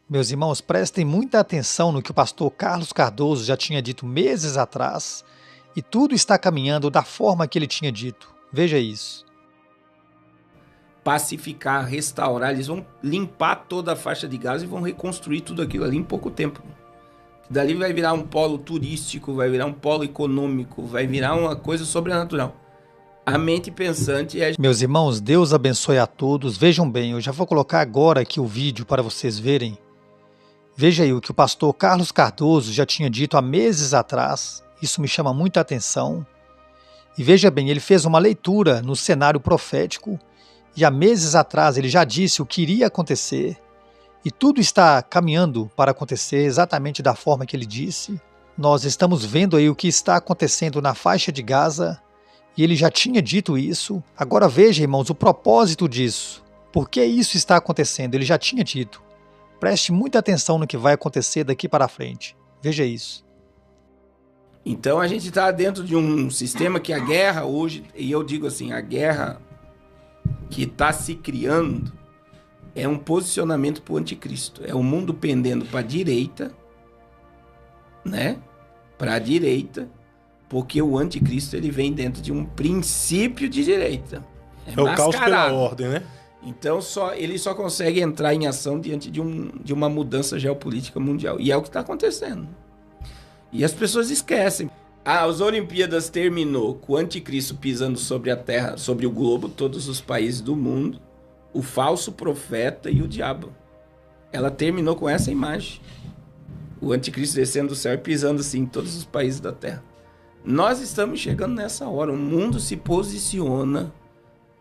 Meus irmãos, prestem muita atenção no que o pastor Carlos Cardoso já tinha dito meses atrás, e tudo está caminhando da forma que ele tinha dito. Veja isso. Pacificar, restaurar, eles vão limpar toda a faixa de Gaza e vão reconstruir tudo aquilo ali em pouco tempo. Dali vai virar um polo turístico, vai virar um polo econômico, vai virar uma coisa sobrenatural. A mente pensante é... Meus irmãos, Deus abençoe a todos. Vejam bem, eu já vou colocar agora aqui o vídeo para vocês verem. Veja aí o que o pastor Carlos Cardoso já tinha dito há meses atrás. Isso me chama muita atenção. E veja bem, ele fez uma leitura no cenário profético e há meses atrás ele já disse o que iria acontecer. E tudo está caminhando para acontecer exatamente da forma que ele disse. Nós estamos vendo aí o que está acontecendo na faixa de Gaza e ele já tinha dito isso. Agora veja, irmãos, o propósito disso. Por que isso está acontecendo? Ele já tinha dito. Preste muita atenção no que vai acontecer daqui para frente. Veja isso. Então a gente está dentro de um sistema que a guerra hoje, e eu digo assim, a guerra que está se criando é um posicionamento para o anticristo. É o mundo pendendo para a direita, né? Para a direita, porque o anticristo ele vem dentro de um princípio de direita. É o caos pela ordem, né? Então ele só consegue entrar em ação diante de uma mudança geopolítica mundial. E é o que está acontecendo. E as pessoas esquecem. As Olimpíadas terminou com o anticristo pisando sobre a terra, sobre o globo, todos os países do mundo, o falso profeta e o diabo. Ela terminou com essa imagem. O anticristo descendo do céu e pisando assim em todos os países da terra. Nós estamos chegando nessa hora. O mundo se posiciona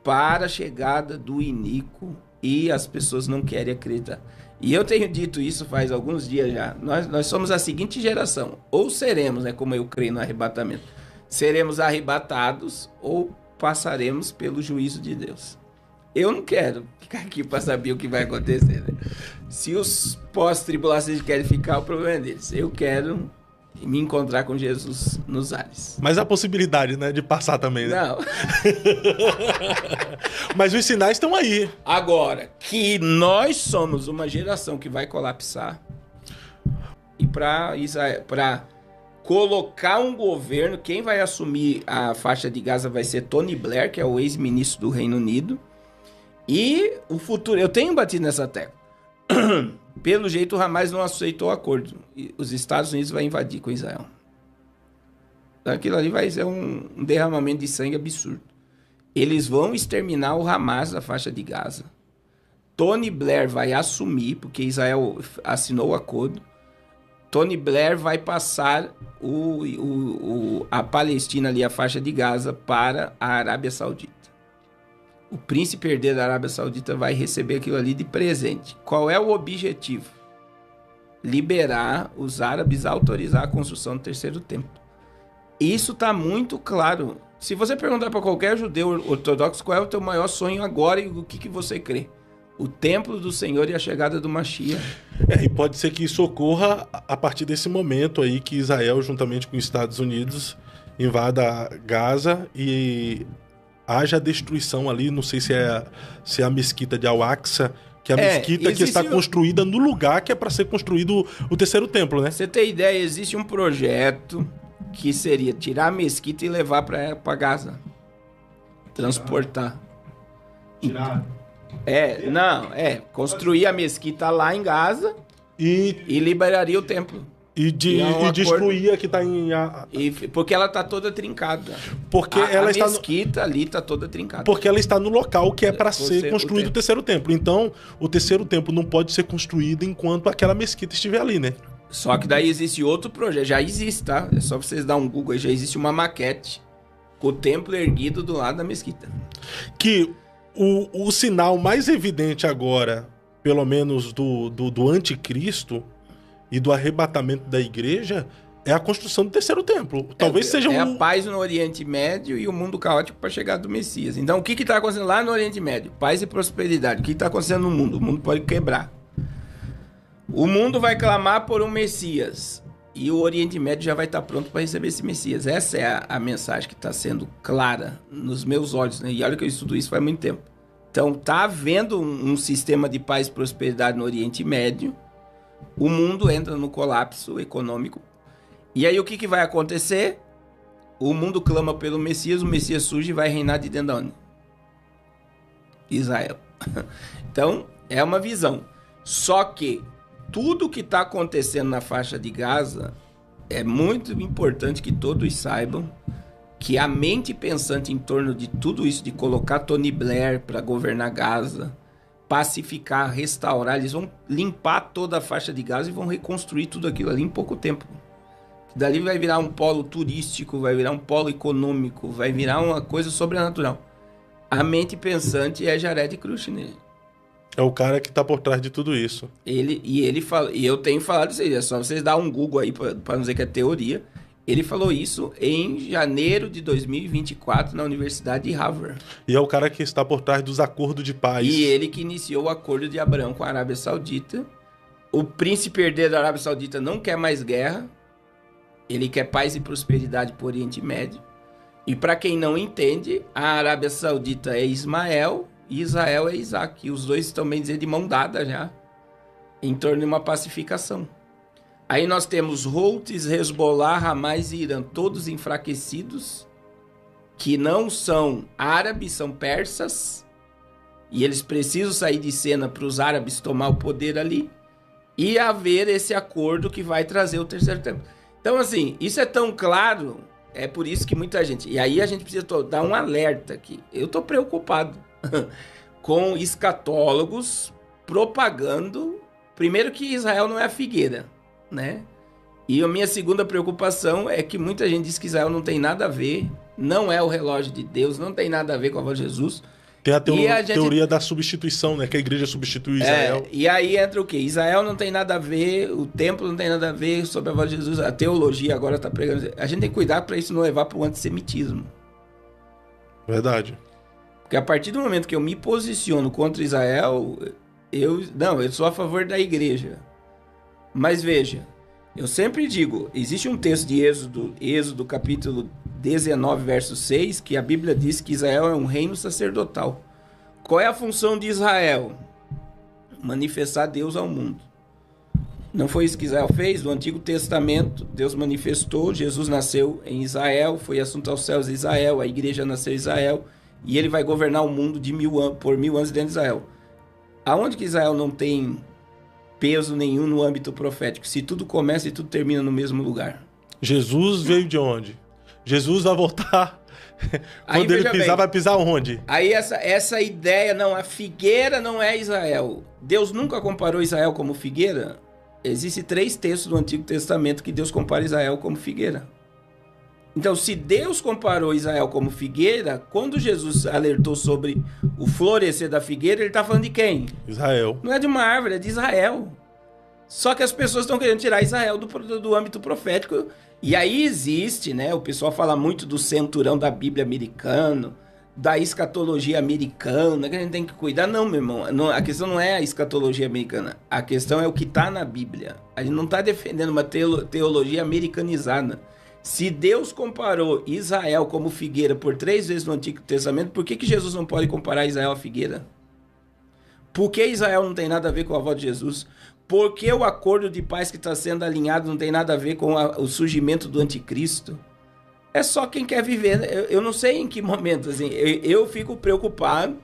para a chegada do iníquo e as pessoas não querem acreditar. E eu tenho dito isso faz alguns dias já. Nós somos a seguinte geração. Ou seremos, né, como eu creio no arrebatamento, seremos arrebatados ou passaremos pelo juízo de Deus. Eu não quero ficar aqui para saber o que vai acontecer, né? Se os pós-tribulações querem ficar, o problema é deles. Eu quero me encontrar com Jesus nos ares. Mas a possibilidade, né, de passar também, né? Não. Mas os sinais estão aí. Agora, que nós somos uma geração que vai colapsar e para colocar um governo, quem vai assumir a faixa de Gaza vai ser Tony Blair, que é o ex-ministro do Reino Unido. E o futuro, eu tenho batido nessa tecla. Pelo jeito, o Hamas não aceitou o acordo. E os Estados Unidos vão invadir com Israel. Aquilo ali vai ser um derramamento de sangue absurdo. Eles vão exterminar o Hamas da faixa de Gaza. Tony Blair vai assumir, porque Israel assinou o acordo. Tony Blair vai passar a Palestina ali, a faixa de Gaza, para a Arábia Saudita. O príncipe herdeiro da Arábia Saudita vai receber aquilo ali de presente. Qual é o objetivo? Liberar os árabes, autorizar a construção do terceiro templo. Isso está muito claro. Se você perguntar para qualquer judeu ortodoxo qual é o teu maior sonho agora e o que você crê? O templo do Senhor e a chegada do Mashiach. E pode ser que isso ocorra a partir desse momento aí que Israel, juntamente com os Estados Unidos, invada Gaza e haja destruição ali. Não sei se é a mesquita de Al-Aqsa, que é a mesquita que está construída no lugar que é para ser construído o terceiro templo, né? Você tem ideia, existe um projeto que seria tirar a mesquita e levar para Gaza. Transportar. Tirar. Construir a mesquita lá em Gaza e liberaria o templo. E destruir a que está em... Porque ela está toda trincada. Porque a está mesquita ali está toda trincada. Porque ela está no local que é para ser construído o terceiro templo. Então, o terceiro templo não pode ser construído enquanto aquela mesquita estiver ali, né? Só que daí existe outro projeto. Já existe, tá? É só vocês dar um Google aí. Já existe uma maquete com o templo erguido do lado da mesquita. Que o sinal mais evidente agora, pelo menos do anticristo e do arrebatamento da igreja, é a construção do terceiro templo. Talvez seja a paz no Oriente Médio e o mundo caótico para chegar do Messias. Então, o que está acontecendo lá no Oriente Médio? Paz e prosperidade. O que está acontecendo no mundo? O mundo pode quebrar. O mundo vai clamar por um Messias. E o Oriente Médio já vai estar pronto para receber esse Messias. Essa é a mensagem que está sendo clara nos meus olhos, né? E olha que eu estudo isso faz muito tempo. Então, está havendo um sistema de paz e prosperidade no Oriente Médio. o mundo entra no colapso econômico. E aí o que vai acontecer? O mundo clama pelo Messias, o Messias surge e vai reinar de dentro de onde? Israel. Então, é uma visão. Só que tudo que está acontecendo na faixa de Gaza é muito importante que todos saibam que a mente pensante em torno de tudo isso, de colocar Tony Blair para governar Gaza, pacificar, restaurar, eles vão limpar toda a faixa de Gaza e vão reconstruir tudo aquilo ali em pouco tempo. Dali vai virar um polo turístico, vai virar um polo econômico, vai virar uma coisa sobrenatural. A mente pensante é Jared Kushner. É o cara que está por trás de tudo isso. Ele fala, e eu tenho falado isso aí, é só vocês dar um Google aí para não dizer que é teoria. Ele falou isso em janeiro de 2024 na Universidade de Harvard. E é o cara que está por trás dos acordos de paz. E ele que iniciou o acordo de Abraão com a Arábia Saudita. O príncipe herdeiro da Arábia Saudita não quer mais guerra. Ele quer paz e prosperidade para o Oriente Médio. E para quem não entende, a Arábia Saudita é Ismael e Israel é Isaac. E os dois estão, bem dizer, de mão dada já, em torno de uma pacificação. Aí nós temos Houthis, Hezbollah, Hamas e Irã, todos enfraquecidos, que não são árabes, são persas, e eles precisam sair de cena para os árabes tomar o poder ali, e haver esse acordo que vai trazer o terceiro tempo. Então, assim, isso é tão claro, é por isso que muita gente... E aí a gente precisa dar um alerta aqui. Eu estou preocupado com escatólogos propagando... Primeiro que Israel não é a figueira, né? E a minha segunda preocupação é que muita gente diz que Israel não tem nada a ver, não é o relógio de Deus, não tem nada a ver com a voz de Jesus. Tem a teoria da substituição, né? Que a igreja substitui Israel. E aí entra o quê? Israel não tem nada a ver, o templo não tem nada a ver sobre a voz de Jesus, a teologia agora está pregando. A gente tem que cuidar para isso não levar para o antissemitismo. Verdade. Porque a partir do momento que eu me posiciono contra Israel, eu sou a favor da igreja. Mas veja, eu sempre digo, existe um texto de Êxodo capítulo 19, verso 6, que a Bíblia diz que Israel é um reino sacerdotal. Qual é a função de Israel? Manifestar Deus ao mundo. Não foi isso que Israel fez? No Antigo Testamento, Deus manifestou, Jesus nasceu em Israel, foi assunto aos céus de Israel, a igreja nasceu em Israel, e ele vai governar o mundo por 1000 anos dentro de Israel. Aonde que Israel não tem peso nenhum no âmbito profético? Se tudo começa e tudo termina no mesmo lugar. Jesus veio de onde? Jesus vai voltar. Quando ele pisar, vai pisar onde? Aí essa ideia, não, a figueira não é Israel. Deus nunca comparou Israel como figueira. Existem 3 textos do Antigo Testamento que Deus compara Israel como figueira. Então, se Deus comparou Israel como figueira, quando Jesus alertou sobre o florescer da figueira, ele está falando de quem? Israel. Não é de uma árvore, é de Israel. Só que as pessoas estão querendo tirar Israel do âmbito profético. E aí existe, né? O pessoal fala muito do centurão da Bíblia americano, da escatologia americana, que a gente tem que cuidar. Não, meu irmão, a questão não é a escatologia americana. A questão é o que está na Bíblia. A gente não está defendendo uma teologia americanizada. Se Deus comparou Israel como figueira por 3 vezes no Antigo Testamento, por que Jesus não pode comparar Israel à figueira? Por que Israel não tem nada a ver com a voz de Jesus? Por que o acordo de paz que está sendo alinhado não tem nada a ver com o surgimento do anticristo? É só quem quer viver. Eu não sei em que momento. Assim, eu fico preocupado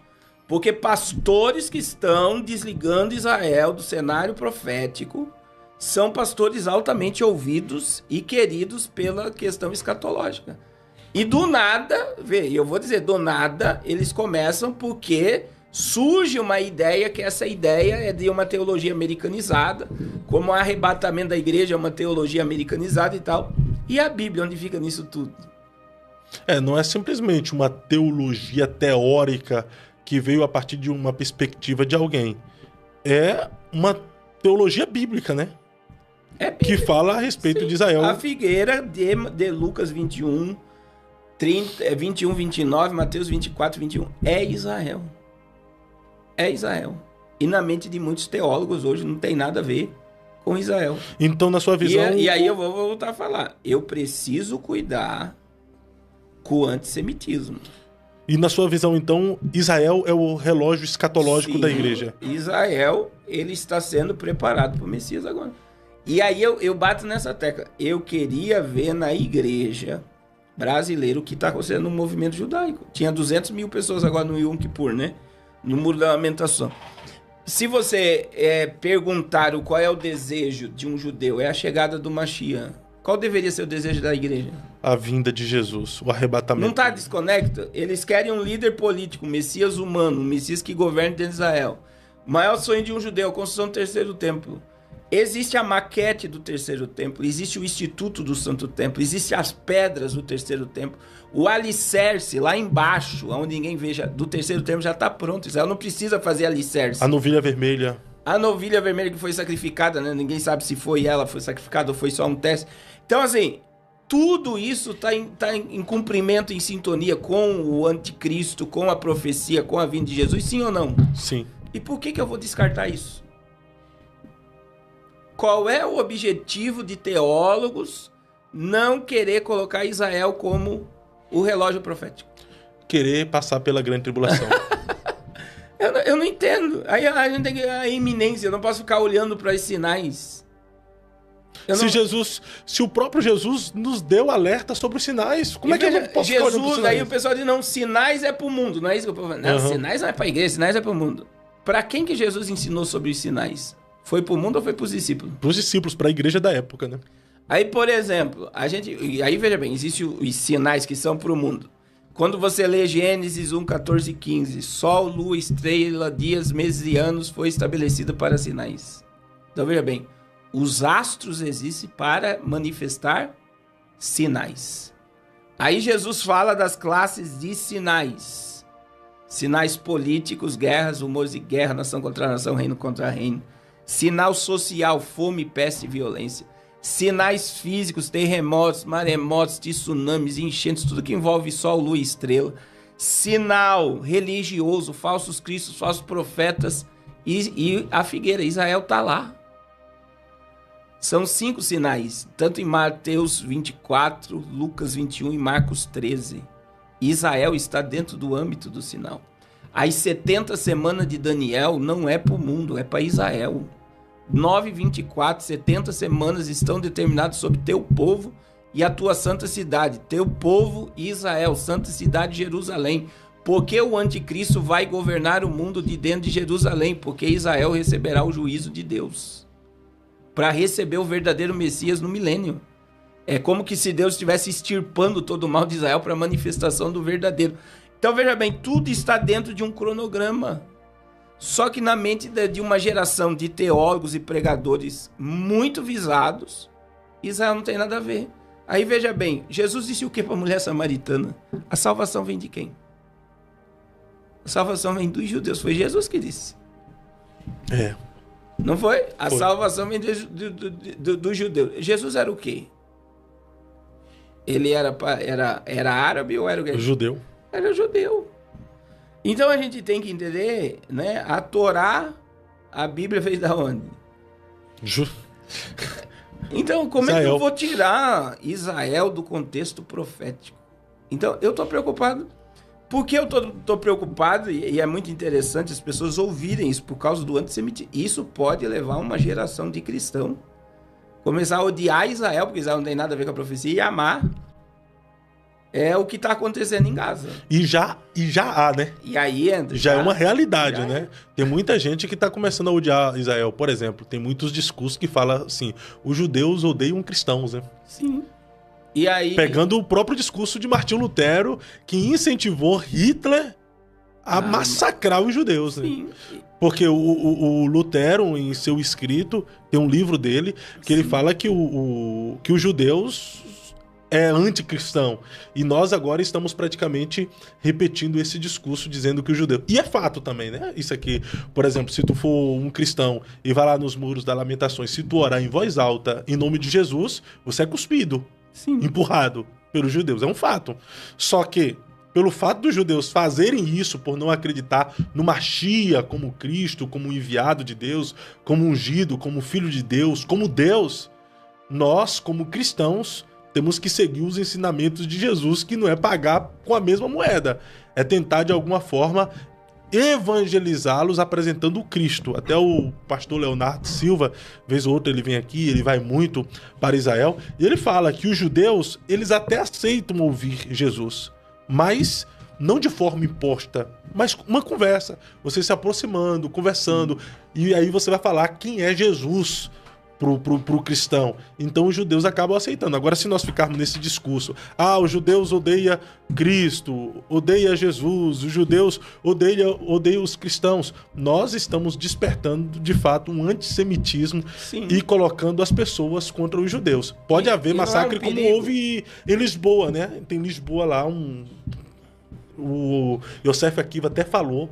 porque pastores que estão desligando Israel do cenário profético são pastores altamente ouvidos e queridos pela questão escatológica. E do nada, eu vou dizer, do nada, eles começam porque surge uma ideia que essa ideia é de uma teologia americanizada, como o arrebatamento da igreja é uma teologia americanizada e tal. E a Bíblia, onde fica nisso tudo? Não é simplesmente uma teologia teórica que veio a partir de uma perspectiva de alguém. É uma teologia bíblica, né? Que fala a respeito de Israel. A figueira de Lucas 21, 21, 29, Mateus 24, 21, é Israel. É Israel. E na mente de muitos teólogos hoje não tem nada a ver com Israel. Então, na sua visão... E aí eu vou voltar a falar. Eu preciso cuidar com o antissemitismo. E na sua visão, então, Israel é o relógio escatológico da igreja? Israel, ele está sendo preparado para o Messias agora. E aí eu bato nessa tecla. Eu queria ver na igreja brasileira o que está acontecendo no movimento judaico. Tinha 200 mil pessoas agora no Yom Kippur, né? No Muro da Lamentação. Se você perguntar qual é o desejo de um judeu, é a chegada do Mashiach. Qual deveria ser o desejo da igreja? A vinda de Jesus, o arrebatamento. Não está desconecta? Eles querem um líder político, um Messias humano, um Messias que governe dentro de Israel. O maior sonho de um judeu, a construção do terceiro templo. Existe a maquete do terceiro templo, existe o instituto do santo templo, existem as pedras do terceiro templo. O alicerce lá embaixo, onde ninguém veja, do terceiro templo já está pronto. Israel não precisa fazer alicerce. A novilha vermelha. A novilha vermelha que foi sacrificada, né? Ninguém sabe se foi ela, foi sacrificada ou foi só um teste. Então, assim, tudo isso está em cumprimento, em sintonia com o anticristo, com a profecia, com a vinda de Jesus, sim ou não? Sim. E por que eu vou descartar isso? Qual é o objetivo de teólogos não querer colocar Israel como o relógio profético? Querer passar pela grande tribulação. Eu não entendo. Aí a gente tem a iminência, eu não posso ficar olhando para os sinais. Se o próprio Jesus nos deu alerta sobre os sinais, como é que eu não posso ficar olhando para os sinais? Aí o pessoal diz, não, sinais é para o mundo, não é isso que eu estou falando. Não, sinais não é para a igreja, sinais é para o mundo. Para quem que Jesus ensinou sobre os sinais? Foi para o mundo ou foi para os discípulos? Para os discípulos, para a igreja da época, né? Aí, por exemplo, aí veja bem, existem os sinais que são para o mundo. Quando você lê Gênesis 1, 14 e 15, sol, lua, estrela, dias, meses e anos foi estabelecido para sinais. Então veja bem, os astros existem para manifestar sinais. Aí Jesus fala das classes de sinais. Sinais políticos, guerras, rumores de guerra, nação contra nação, reino contra reino. Sinal social, fome, peste e violência. Sinais físicos, terremotos, maremotos, tsunamis, enchentes, tudo que envolve sol, lua e estrela. Sinal religioso, falsos cristos, falsos profetas e a figueira. Israel está lá. São 5 sinais, tanto em Mateus 24, Lucas 21 e Marcos 13. Israel está dentro do âmbito do sinal. As 70 semanas de Daniel não é para o mundo, é para Israel. 9:24, 70 semanas estão determinadas sobre teu povo e a tua santa cidade. Teu povo, Israel, santa cidade, Jerusalém. Porque o anticristo vai governar o mundo de dentro de Jerusalém, porque Israel receberá o juízo de Deus. Para receber o verdadeiro Messias no milênio. É como que se Deus estivesse extirpando todo o mal de Israel para a manifestação do verdadeiro. Então veja bem, tudo está dentro de um cronograma. Só que na mente de uma geração de teólogos e pregadores muito visados, Israel não tem nada a ver. Aí veja bem, Jesus disse o que para a mulher samaritana? A salvação vem de quem? A salvação vem dos judeus. Foi Jesus que disse. Não foi? A salvação vem do judeu. Jesus era o quê? Ele era árabe ou era o quê? Judeu. Era judeu. Então a gente tem que entender, né? A Torá, a Bíblia veio da onde? Então, como Israel. É que eu vou tirar Israel do contexto profético? Então, eu estou preocupado. Por que eu estou preocupado? E é muito interessante as pessoas ouvirem isso por causa do antissemitismo. Isso pode levar uma geração de cristão começar a odiar Israel, porque Israel não tem nada a ver com a profecia, e amar. É o que está acontecendo em Gaza. E já há, né? E aí entra. Já é uma realidade, né? Tem muita gente que está começando a odiar Israel. Por exemplo, tem muitos discursos que falam assim, os judeus odeiam cristãos, né? Sim. E aí... Pegando o próprio discurso de Martinho Lutero, que incentivou Hitler a massacrar os judeus, né? Sim. Porque o Lutero, em seu escrito, tem um livro dele, que ele fala que os judeus é anticristão. E nós agora estamos praticamente repetindo esse discurso, dizendo que o judeu... E é fato também, né? Isso aqui, por exemplo, se tu for um cristão e vai lá nos muros das Lamentações, se tu orar em voz alta, em nome de Jesus, você é cuspido, empurrado pelos judeus. É um fato. Só que, pelo fato dos judeus fazerem isso por não acreditar no Mashiach como Cristo, como enviado de Deus, como ungido, como filho de Deus, como Deus, nós, como cristãos, temos que seguir os ensinamentos de Jesus, que não é pagar com a mesma moeda, é tentar de alguma forma evangelizá-los apresentando o Cristo. Até o pastor Leonardo Silva, vez ou outra ele vem aqui, ele vai muito para Israel, e ele fala que os judeus, eles até aceitam ouvir Jesus, mas não de forma imposta, mas uma conversa, você se aproximando, conversando, e aí você vai falar quem é Jesus pro cristão. Então os judeus acabam aceitando. Agora, se nós ficarmos nesse discurso, os judeus odeiam Cristo, odeiam Jesus, os judeus odeiam os cristãos, nós estamos despertando de fato um antissemitismo. Sim. E colocando as pessoas contra os judeus. Pode haver massacre como houve em Lisboa, né? Tem Lisboa lá, o Yosef Akiva até falou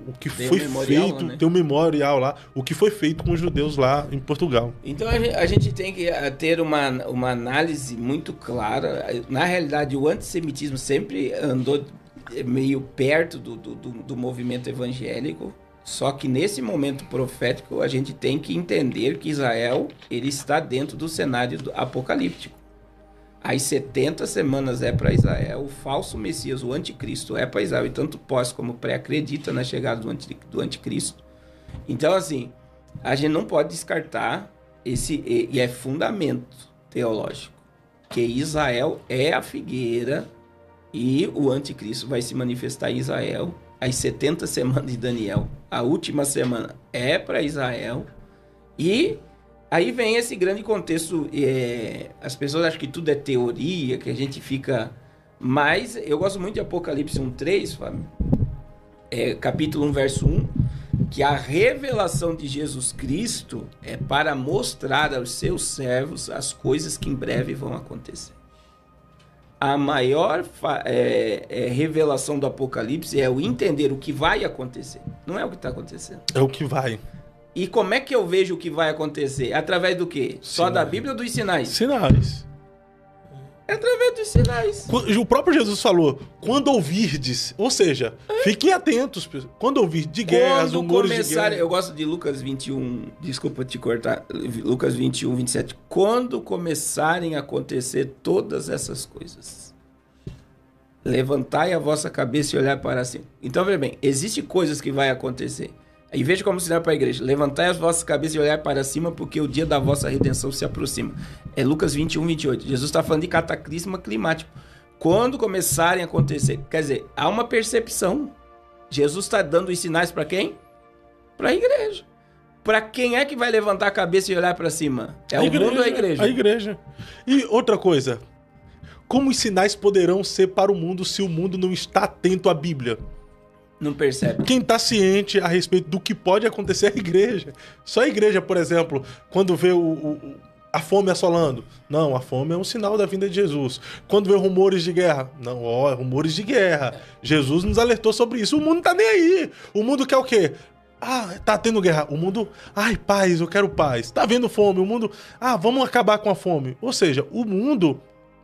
o que foi feito, né? Tem um memorial lá, o que foi feito com os judeus lá em Portugal. Então a gente tem que ter uma análise muito clara. Na realidade, o antissemitismo sempre andou meio perto do movimento evangélico, só que nesse momento profético a gente tem que entender que Israel ele está dentro do cenário apocalíptico. As 70 semanas é para Israel, o falso Messias, o anticristo, é para Israel, e tanto pós como pré acredita na chegada do anticristo. Então, assim, a gente não pode descartar e é fundamento teológico, que Israel é a figueira e o anticristo vai se manifestar em Israel. As 70 semanas de Daniel, a última semana é para Israel, e aí vem esse grande contexto, as pessoas acham que tudo é teoria, que a gente fica... Mas eu gosto muito de Apocalipse 1:3, Fábio, capítulo 1, verso 1, que a revelação de Jesus Cristo é para mostrar aos seus servos as coisas que em breve vão acontecer. A maior revelação do Apocalipse é o entender o que vai acontecer, não é o que está acontecendo. É o que vai. E como é que eu vejo o que vai acontecer? Através do quê? Só da Bíblia ou dos sinais? Sinais. É através dos sinais. O próprio Jesus falou, quando ouvirdes, ou seja, fiquem atentos, quando ouvir de guerras, rumores de guerra. Eu gosto de Lucas 21, desculpa te cortar, Lucas 21, 27. Quando começarem a acontecer todas essas coisas, levantai a vossa cabeça e olhar para cima. Então, veja bem, existem coisas que vai acontecer. E veja como sinal para a igreja. Levantai as vossas cabeças e olhai para cima, porque o dia da vossa redenção se aproxima. É Lucas 21, 28. Jesus está falando de cataclisma climático. Quando começarem a acontecer... Quer dizer, há uma percepção. Jesus está dando os sinais para quem? Para a igreja. Para quem é que vai levantar a cabeça e olhar para cima? É o mundo ou a igreja? A igreja. E outra coisa. Como os sinais poderão ser para o mundo se o mundo não está atento à Bíblia? Não percebe. Quem está ciente a respeito do que pode acontecer é a igreja. Só a igreja, por exemplo, quando vê a fome assolando. Não, a fome é um sinal da vinda de Jesus. Quando vê rumores de guerra. Não, rumores de guerra. Jesus nos alertou sobre isso. O mundo não tá nem aí. O mundo quer o quê? Tá tendo guerra. O mundo... paz, eu quero paz. Tá vendo fome. O mundo... vamos acabar com a fome. Ou seja, o mundo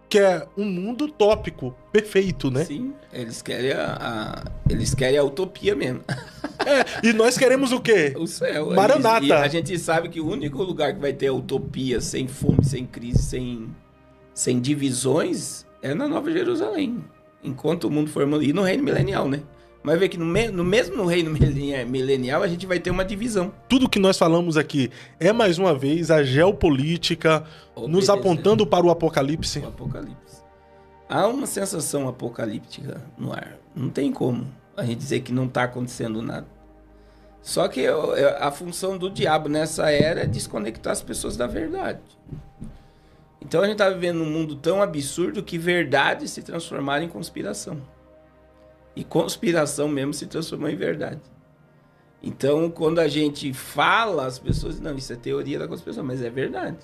quer um mundo utópico, perfeito, né? Sim, eles querem a utopia mesmo. E nós queremos o quê? O céu. Maranata. E a gente sabe que o único lugar que vai ter a utopia, sem fome, sem crise, sem divisões, é na Nova Jerusalém. Enquanto o mundo for... E no reino milenial, né? Mas vê que mesmo no reino milenial a gente vai ter uma divisão. Tudo que nós falamos aqui é, mais uma vez, a geopolítica nos apontando para o Apocalipse. O Apocalipse. Há uma sensação apocalíptica no ar. Não tem como a gente dizer que não está acontecendo nada. Só que a função do diabo nessa era é desconectar as pessoas da verdade. Então a gente está vivendo um mundo tão absurdo que verdade se transformaram em conspiração. E conspiração mesmo se transformou em verdade. Então, quando a gente fala, as pessoas dizem, não, isso é teoria da conspiração, mas é verdade.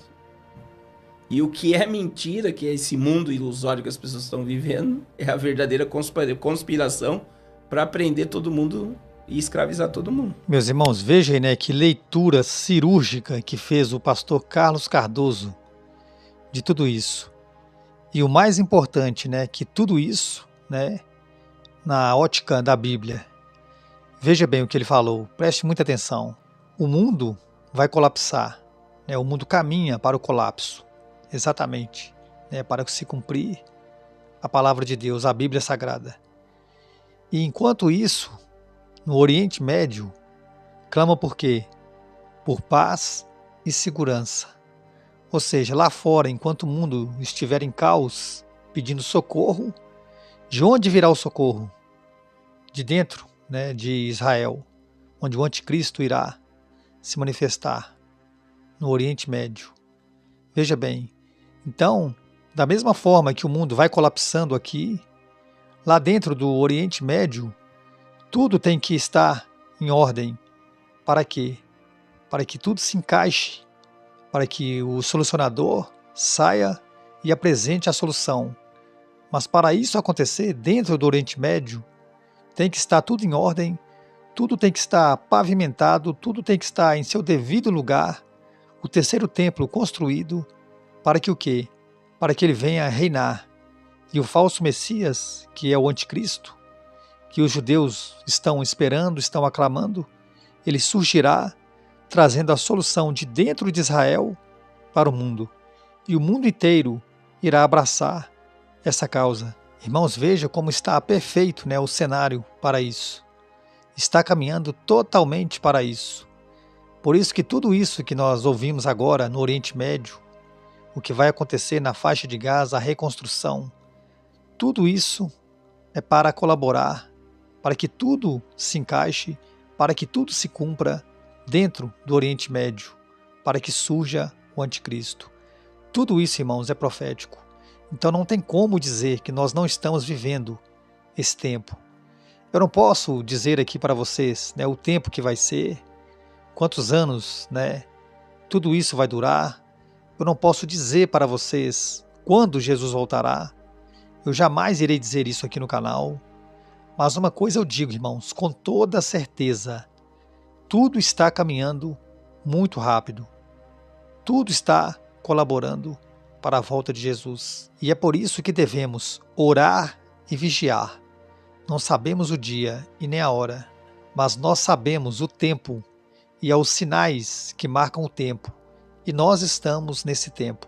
E o que é mentira, que é esse mundo ilusório que as pessoas estão vivendo, é a verdadeira conspiração para prender todo mundo e escravizar todo mundo. Meus irmãos, vejam aí, né, que leitura cirúrgica que fez o pastor Carlos Cardoso de tudo isso. E o mais importante, né, que tudo isso, né, na ótica da Bíblia. Veja bem o que ele falou, preste muita atenção. O mundo vai colapsar, né? O mundo caminha para o colapso, exatamente. né, para se cumprir a palavra de Deus, a Bíblia Sagrada. E enquanto isso, no Oriente Médio, clama por quê? Por paz e segurança. Ou seja, lá fora, enquanto o mundo estiver em caos, pedindo socorro, de onde virá o socorro? De dentro, né, de Israel, onde o anticristo irá se manifestar, no Oriente Médio. Veja bem, então, da mesma forma que o mundo vai colapsando aqui, lá dentro do Oriente Médio, tudo tem que estar em ordem. Para quê? Para que tudo se encaixe, para que o solucionador saia e apresente a solução. Mas para isso acontecer dentro do Oriente Médio, tem que estar tudo em ordem, tudo tem que estar pavimentado, tudo tem que estar em seu devido lugar, o terceiro templo construído, para que o quê? Para que ele venha reinar. E o falso Messias, que é o anticristo, que os judeus estão esperando, estão aclamando, ele surgirá trazendo a solução de dentro de Israel para o mundo. E o mundo inteiro irá abraçar essa causa. Irmãos, veja como está perfeito, né, o cenário para isso. Está caminhando totalmente para isso. Por isso que tudo isso que nós ouvimos agora no Oriente Médio, o que vai acontecer na faixa de Gaza, a reconstrução, tudo isso é para colaborar, para que tudo se encaixe, para que tudo se cumpra dentro do Oriente Médio, para que surja o anticristo. Tudo isso, irmãos, é profético. Então não tem como dizer que nós não estamos vivendo esse tempo. Eu não posso dizer aqui para vocês, né, o tempo que vai ser, quantos anos, né, tudo isso vai durar. Eu não posso dizer para vocês quando Jesus voltará. Eu jamais irei dizer isso aqui no canal. Mas uma coisa eu digo, irmãos, com toda certeza, tudo está caminhando muito rápido. Tudo está colaborando para a volta de Jesus. E é por isso que devemos orar e vigiar. Não sabemos o dia e nem a hora, mas nós sabemos o tempo e aos sinais que marcam o tempo. E nós estamos nesse tempo.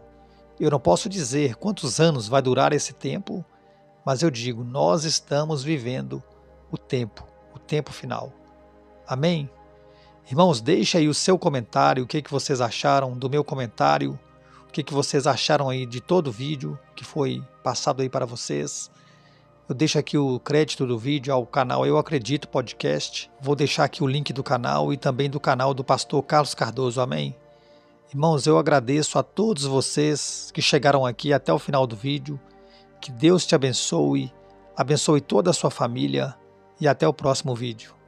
Eu não posso dizer quantos anos vai durar esse tempo, mas eu digo, nós estamos vivendo o tempo final. Amém? Irmãos, deixa aí o seu comentário, o que vocês acharam do meu comentário, o que vocês acharam aí de todo o vídeo que foi passado aí para vocês. Eu deixo aqui o crédito do vídeo ao canal Eu Acredito Podcast. Vou deixar aqui o link do canal e também do canal do pastor Carlos Cardoso. Amém? Irmãos, eu agradeço a todos vocês que chegaram aqui até o final do vídeo. Que Deus te abençoe, abençoe toda a sua família e até o próximo vídeo.